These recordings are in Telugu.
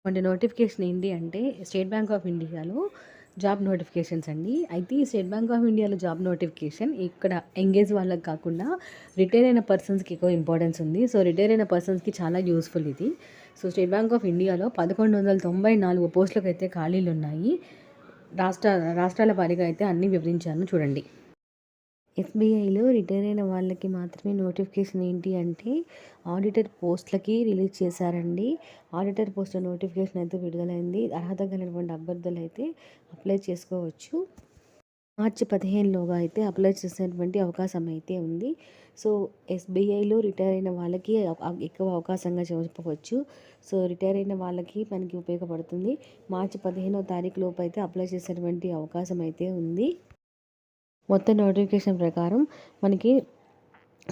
అంటే నోటిఫికేషన్ ఏంటి అంటే స్టేట్ బ్యాంక్ ఆఫ్ ఇండియాలో జాబ్ నోటిఫికేషన్స్ అండి. అయితే ఈ స్టేట్ బ్యాంక్ ఆఫ్ ఇండియాలో జాబ్ నోటిఫికేషన్ ఇక్కడ ఎంగేజ్ వాళ్ళకి కాకుండా రిటైర్ అయిన పర్సన్స్కి ఎక్కువ ఇంపార్టెన్స్ ఉంది. సో రిటైర్ అయిన పర్సన్స్కి చాలా యూస్ఫుల్ ఇది. సో స్టేట్ బ్యాంక్ ఆఫ్ ఇండియాలో 1194 పోస్టులకు అయితే ఖాళీలు ఉన్నాయి. రాష్ట్రాల వారీగా అయితే అన్నీ వివరించాను చూడండి. ఎస్బీఐలో రిటైర్ అయిన వాళ్ళకి మాత్రమే నోటిఫికేషన్ ఏంటి అంటే ఆడిటర్ పోస్టులకి రిలీజ్ చేశారండి. ఆడిటర్ పోస్టుల నోటిఫికేషన్ అయితే విడుదలైంది. అర్హత కలిగినటువంటి అభ్యర్థులు అయితే అప్లై చేసుకోవచ్చు. మార్చి 15లోగా అయితే అప్లై చేసేటువంటి అవకాశం అయితే ఉంది. సో ఎస్బీఐలో రిటైర్ అయిన వాళ్ళకి ఎక్కువ అవకాశంగా చెప్పవచ్చు. సో రిటైర్ అయిన వాళ్ళకి మనకి ఉపయోగపడుతుంది. మార్చి 15వ తారీఖు లోపు అయితే అప్లై చేసేటువంటి అవకాశం అయితే ఉంది. మొత్తం నోటిఫికేషన్ ప్రకారం మనకి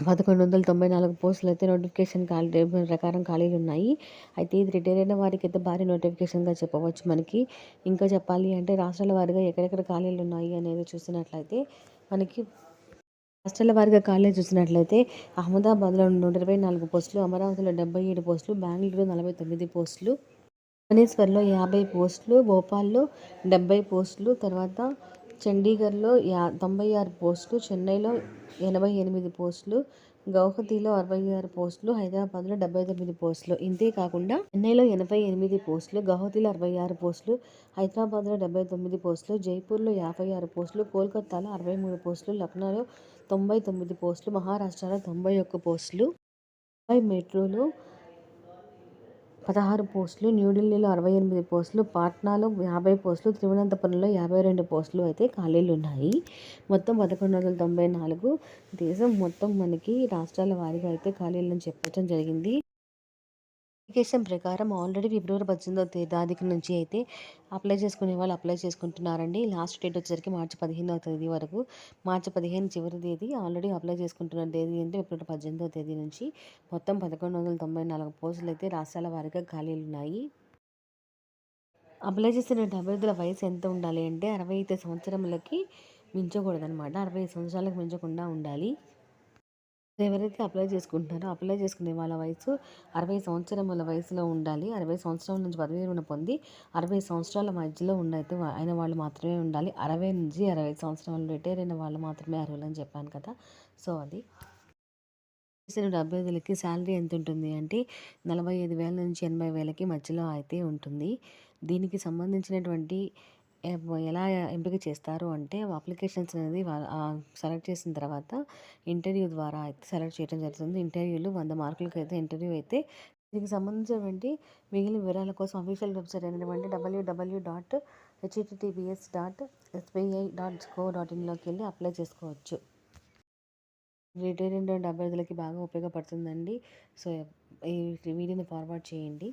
1194 పోస్టులు అయితే నోటిఫికేషన్ ప్రకారం ఖాళీలు ఉన్నాయి. అయితే ఇది రిటైర్ అయిన వారికి అయితే భారీ నోటిఫికేషన్గా చెప్పవచ్చు మనకి. ఇంకా చెప్పాలి అంటే రాష్ట్రాల వారీగా ఎక్కడెక్కడ ఖాళీలు ఉన్నాయి అనేది చూసినట్లయితే మనకి రాష్ట్రాల వారీగా ఖాళీలు చూసినట్లయితే అహ్మదాబాద్లో 124 పోస్టులు, అమరావతిలో 77 పోస్టులు, బెంగళూరులో 49 పోస్టులు, భువనేశ్వర్లో 50 పోస్టులు, భోపాల్లో 70 పోస్టులు, తర్వాత చండీగఢ్లో 96 పోస్టులు, చెన్నైలో 88 పోస్టులు, గౌహతిలో 66 పోస్టులు, హైదరాబాద్లో 79 పోస్టులు. ఇంతే కాకుండా చెన్నైలో 88 పోస్టులు, గౌహతిలో 66 పోస్టులు, హైదరాబాద్లో 79 పోస్టులు, జైపూర్లో 56 పోస్టులు, కోల్కతాలో 63 పోస్టులు, లక్నోలో 99 పోస్టులు, మహారాష్ట్రలో 91 పోస్టులు, ముంబై మెట్రోలో 16 పోస్టులు, న్యూఢిల్లీలో 68 పోస్టులు, పాట్నాలో 50 పోస్టులు, తిరువనంతపురంలో 52 పోస్టులు అయితే ఖాళీలు ఉన్నాయి. మొత్తం 1194. దేశం మొత్తం మనకి రాష్ట్రాల వారీగా అయితే ఖాళీలను చెప్పడం జరిగింది. నోటిఫికేషన్ ప్రకారం ఆల్రెడీ ఫిబ్రవరి 18వ తారీఖు నుంచి అయితే అప్లై చేసుకునే వాళ్ళు అప్లై చేసుకుంటున్నారండి. లాస్ట్ డేట్ వచ్చేసరికి మార్చి 15వ తేదీ వరకు. మార్చి 15 చివరి తేదీ. ఆల్రెడీ అప్లై చేసుకుంటున్న తేదీ అంటే ఫిబ్రవరి 18వ తేదీ నుంచి. మొత్తం 1194 పోస్టులు అయితే రాష్ట్రాల వారీగా ఖాళీలు ఉన్నాయి. అప్లై చేసిన అభ్యర్థుల వయసు ఎంత ఉండాలి అంటే 65 సంవత్సరములకి మించకూడదనమాట. 65 సంవత్సరాలకు మించకుండా ఉండాలి. ఎవరైతే అప్లై చేసుకుంటున్నారో అప్లై చేసుకునే వాళ్ళ వయసు 60 సంవత్సరముల వయసులో ఉండాలి. 60 సంవత్సరాల నుంచి పదవీ విరమణ పొంది 60 సంవత్సరాల మధ్యలో అయిన వాళ్ళు మాత్రమే ఉండాలి. 60 నుంచి 65 సంవత్సరాలు రిటైర్ అయిన వాళ్ళు మాత్రమే అర్హులని చెప్పాను కదా. సో అది చేసిన అభ్యర్థులకి శాలరీ ఎంత ఉంటుంది అంటే 45,000 నుంచి 80,000కి మధ్యలో అయితే ఉంటుంది. దీనికి సంబంధించినటువంటి ఎలా ఎంపిక చేస్తారు అంటే అప్లికేషన్స్ అనేది సెలెక్ట్ చేసిన తర్వాత ఇంటర్వ్యూ ద్వారా అయితే సెలెక్ట్ చేయడం జరుగుతుంది. ఇంటర్వ్యూలో 100 మార్కులకి అయితే ఇంటర్వ్యూ అయితే దీనికి సంబంధించినటువంటి మిగిలిన వివరాల కోసం అఫీషియల్ వెబ్సైట్ అయినటువంటి www.https.sbi.co.in వెళ్ళి అప్లై చేసుకోవచ్చు. రిటైర్ అయిన అభ్యర్థులకి బాగా ఉపయోగపడుతుందండి. సో ఈ వీడియోని ఫార్వర్డ్ చేయండి.